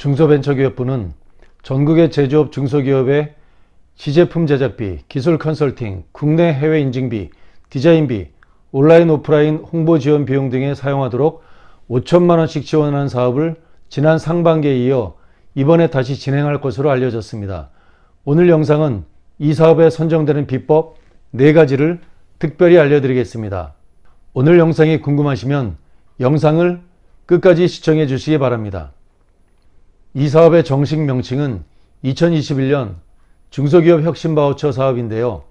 중소벤처기업부는 전국의 제조업 중소기업의 시제품 제작비, 기술 컨설팅, 국내 해외 인증비, 디자인비, 온라인 오프라인 홍보 지원 비용 등에 사용하도록 5천만 원씩 지원하는 사업을 지난 상반기에 이어 이번에 다시 진행할 것으로 알려졌습니다. 오늘 영상은 이 사업에 선정되는 비법 4가지를 특별히 알려드리겠습니다. 오늘 영상이 궁금하시면 영상을 끝까지 시청해 주시기 바랍니다. 이 사업의 정식 명칭은 2021년 중소기업 혁신바우처 사업인데요.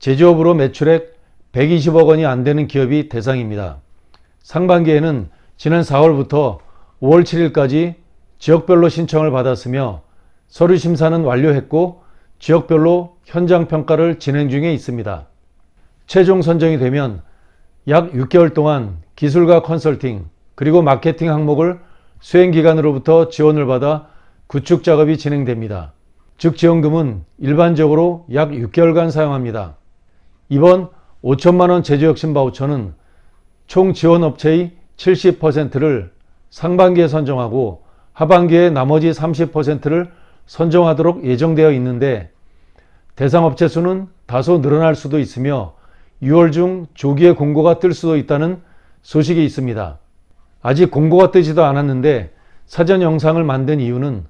제조업으로 매출액 120억 원이 안 되는 기업이 대상입니다. 상반기에는 지난 4월부터 5월 7일까지 지역별로 신청을 받았으며 서류 심사는 완료했고 지역별로 현장 평가를 진행 중에 있습니다. 최종 선정이 되면 약 6개월 동안 기술과 컨설팅 그리고 마케팅 항목을 수행기관으로부터 지원을 받아 구축 작업이 진행됩니다. 즉 지원금은 일반적으로 약 6개월간 사용합니다. 이번 5천만 원 제조혁신 바우처는 총 지원업체의 70%를 상반기에 선정하고 하반기에 나머지 30%를 선정하도록 예정되어 있는데 대상업체 수는 다소 늘어날 수도 있으며 6월 중 조기에 공고가 뜰 수도 있다는 소식이 있습니다. 아직 공고가 뜨지도 않았는데 사전 영상을 만든 이유는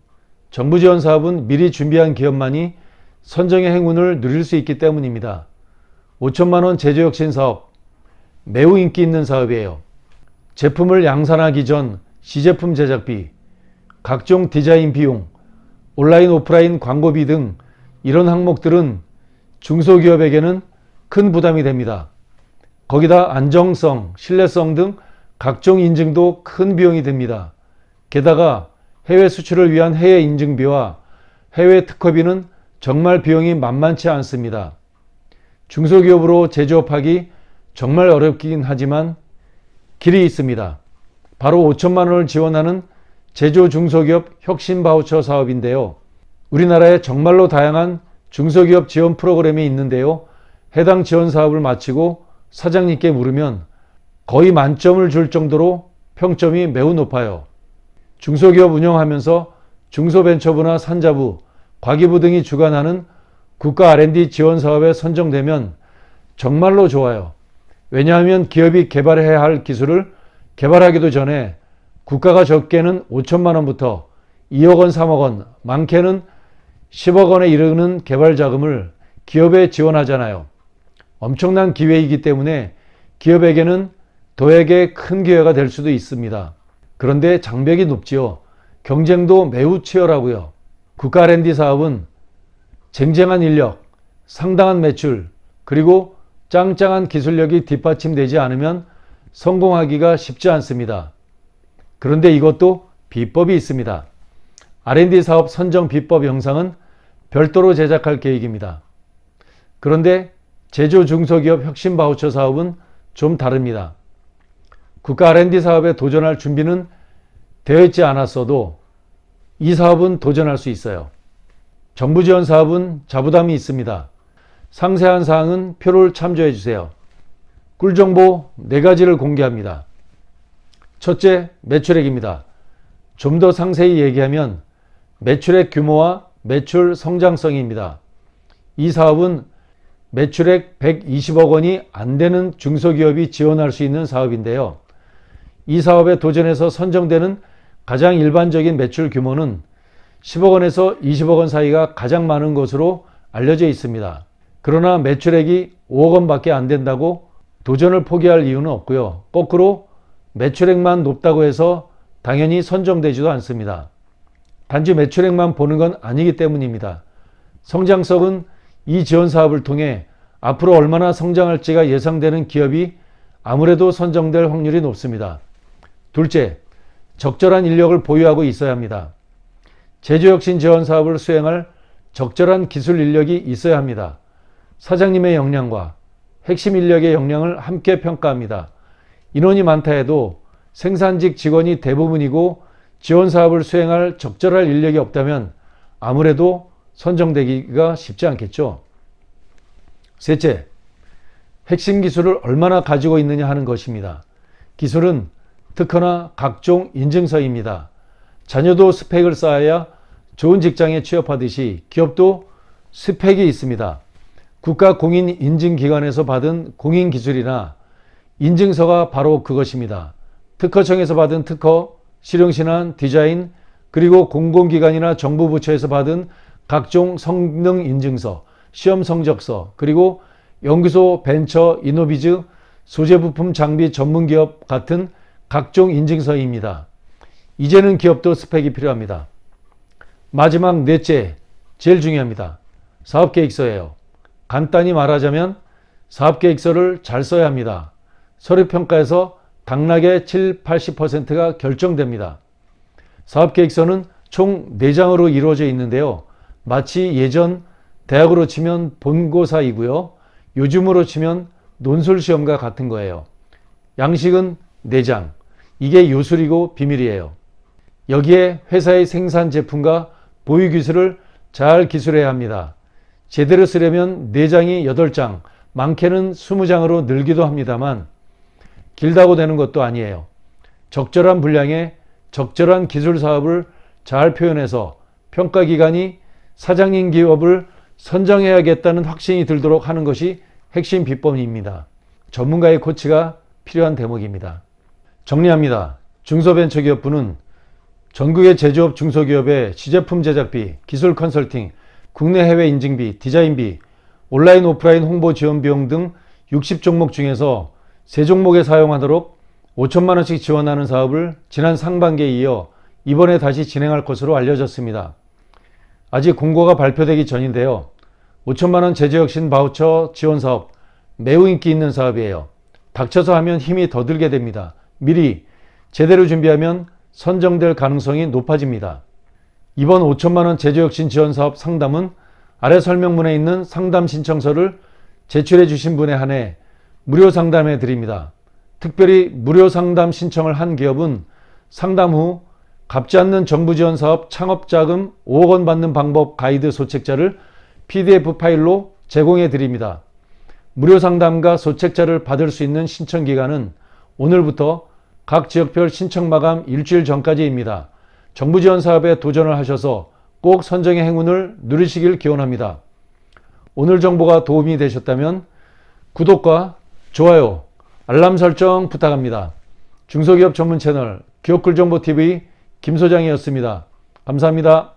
정부 지원 사업은 미리 준비한 기업만이 선정의 행운을 누릴 수 있기 때문입니다. 5천만 원 제조혁신 사업, 매우 인기 있는 사업이에요. 제품을 양산하기 전 시제품 제작비, 각종 디자인 비용, 온라인 오프라인 광고비 등 이런 항목들은 중소기업에게는 큰 부담이 됩니다. 거기다 안정성, 신뢰성 등 각종 인증도 큰 비용이 듭니다. 게다가 해외 수출을 위한 해외 인증비와 해외 특허비는 정말 비용이 만만치 않습니다. 중소기업으로 제조업하기 정말 어렵긴 하지만 길이 있습니다. 바로 5천만 원을 지원하는 제조 중소기업 혁신 바우처 사업인데요. 우리나라에 정말로 다양한 중소기업 지원 프로그램이 있는데요. 해당 지원 사업을 마치고 사장님께 물으면 거의 만점을 줄 정도로 평점이 매우 높아요. 중소기업 운영하면서 중소벤처부나 산자부, 과기부 등이 주관하는 국가 R&D 지원 사업에 선정되면 정말로 좋아요. 왜냐하면 기업이 개발해야 할 기술을 개발하기도 전에 국가가 적게는 5천만 원부터 2억 원, 3억 원, 많게는 10억 원에 이르는 개발 자금을 기업에 지원하잖아요. 엄청난 기회이기 때문에 기업에게는 도액의 큰 기회가 될 수도 있습니다. 그런데 장벽이 높지요. 경쟁도 매우 치열하고요. 국가 R&D 사업은 쟁쟁한 인력, 상당한 매출, 그리고 짱짱한 기술력이 뒷받침되지 않으면 성공하기가 쉽지 않습니다. 그런데 이것도 비법이 있습니다. R&D 사업 선정 비법 영상은 별도로 제작할 계획입니다. 그런데 제조 중소기업 혁신 바우처 사업은 좀 다릅니다. 국가 R&D 사업에 도전할 준비는 되어 있지 않았어도 이 사업은 도전할 수 있어요. 정부 지원 사업은 자부담이 있습니다. 상세한 사항은 표를 참조해 주세요. 꿀정보 4가지를 공개합니다. 첫째, 매출액입니다. 좀 더 상세히 얘기하면 매출액 규모와 매출 성장성입니다. 이 사업은 매출액 120억 원이 안 되는 중소기업이 지원할 수 있는 사업인데요. 이 사업에 도전해서 선정되는 가장 일반적인 매출 규모는 10억 원에서 20억 원 사이가 가장 많은 것으로 알려져 있습니다. 그러나 매출액이 5억 원밖에 안 된다고 도전을 포기할 이유는 없고요. 거꾸로 매출액만 높다고 해서 당연히 선정되지도 않습니다. 단지 매출액만 보는 건 아니기 때문입니다. 성장성은 이 지원 사업을 통해 앞으로 얼마나 성장할지가 예상되는 기업이 아무래도 선정될 확률이 높습니다. 둘째, 적절한 인력을 보유하고 있어야 합니다. 제조혁신 지원 사업을 수행할 적절한 기술 인력이 있어야 합니다. 사장님의 역량과 핵심 인력의 역량을 함께 평가합니다. 인원이 많다 해도 생산직 직원이 대부분이고 지원 사업을 수행할 적절한 인력이 없다면 아무래도 선정되기가 쉽지 않겠죠. 셋째, 핵심 기술을 얼마나 가지고 있느냐 하는 것입니다. 기술은 특허나 각종 인증서입니다. 자녀도 스펙을 쌓아야 좋은 직장에 취업하듯이 기업도 스펙이 있습니다. 국가 공인인증기관에서 받은 공인기술이나 인증서가 바로 그것입니다. 특허청에서 받은 특허, 실용신안, 디자인, 그리고 공공기관이나 정부 부처에서 받은 각종 성능인증서, 시험 성적서, 그리고 연구소, 벤처, 이노비즈, 소재부품 장비 전문기업 같은 각종 인증서입니다. 이제는 기업도 스펙이 필요합니다. 마지막 넷째, 제일 중요합니다. 사업계획서예요. 간단히 말하자면 사업계획서를 잘 써야 합니다. 서류평가에서 당락의 7, 80%가 결정됩니다. 사업계획서는 총 4장으로 이루어져 있는데요. 마치 예전 대학으로 치면 본고사이고요. 요즘으로 치면 논술시험과 같은 거예요. 양식은 4장. 이게 요술이고 비밀이에요. 여기에 회사의 생산 제품과 보유 기술을 잘 기술해야 합니다. 제대로 쓰려면 4장이 8장, 많게는 20장으로 늘기도 합니다만 길다고 되는 것도 아니에요. 적절한 분량에 적절한 기술 사업을 잘 표현해서 평가기관이 사장님 기업을 선정해야겠다는 확신이 들도록 하는 것이 핵심 비법입니다. 전문가의 코치가 필요한 대목입니다. 정리합니다. 중소벤처기업부는 전국의 제조업 중소기업의 시제품 제작비, 기술 컨설팅, 국내 해외 인증비, 디자인비, 온라인 오프라인 홍보 지원 비용 등 60종목 중에서 3종목에 사용하도록 5천만 원씩 지원하는 사업을 지난 상반기에 이어 이번에 다시 진행할 것으로 알려졌습니다. 아직 공고가 발표되기 전인데요. 5천만 원 제조혁신 바우처 지원 사업 매우 인기 있는 사업이에요. 닥쳐서 하면 힘이 더 들게 됩니다. 미리 제대로 준비하면 선정될 가능성이 높아집니다. 이번 5천만 원 제조혁신 지원 사업 상담은 아래 설명문에 있는 상담 신청서를 제출해 주신 분에 한해 무료 상담해 드립니다. 특별히 무료 상담 신청을 한 기업은 상담 후 갚지 않는 정부 지원 사업 창업자금 5억 원 받는 방법 가이드 소책자를 PDF 파일로 제공해 드립니다. 무료 상담과 소책자를 받을 수 있는 신청 기간은 오늘부터 각 지역별 신청 마감 일주일 전까지입니다. 정부 지원 사업에 도전을 하셔서 꼭 선정의 행운을 누리시길 기원합니다. 오늘 정보가 도움이 되셨다면 구독과 좋아요, 알람 설정 부탁합니다. 중소기업 전문 채널 기업꿀정보TV 김소장이었습니다. 감사합니다.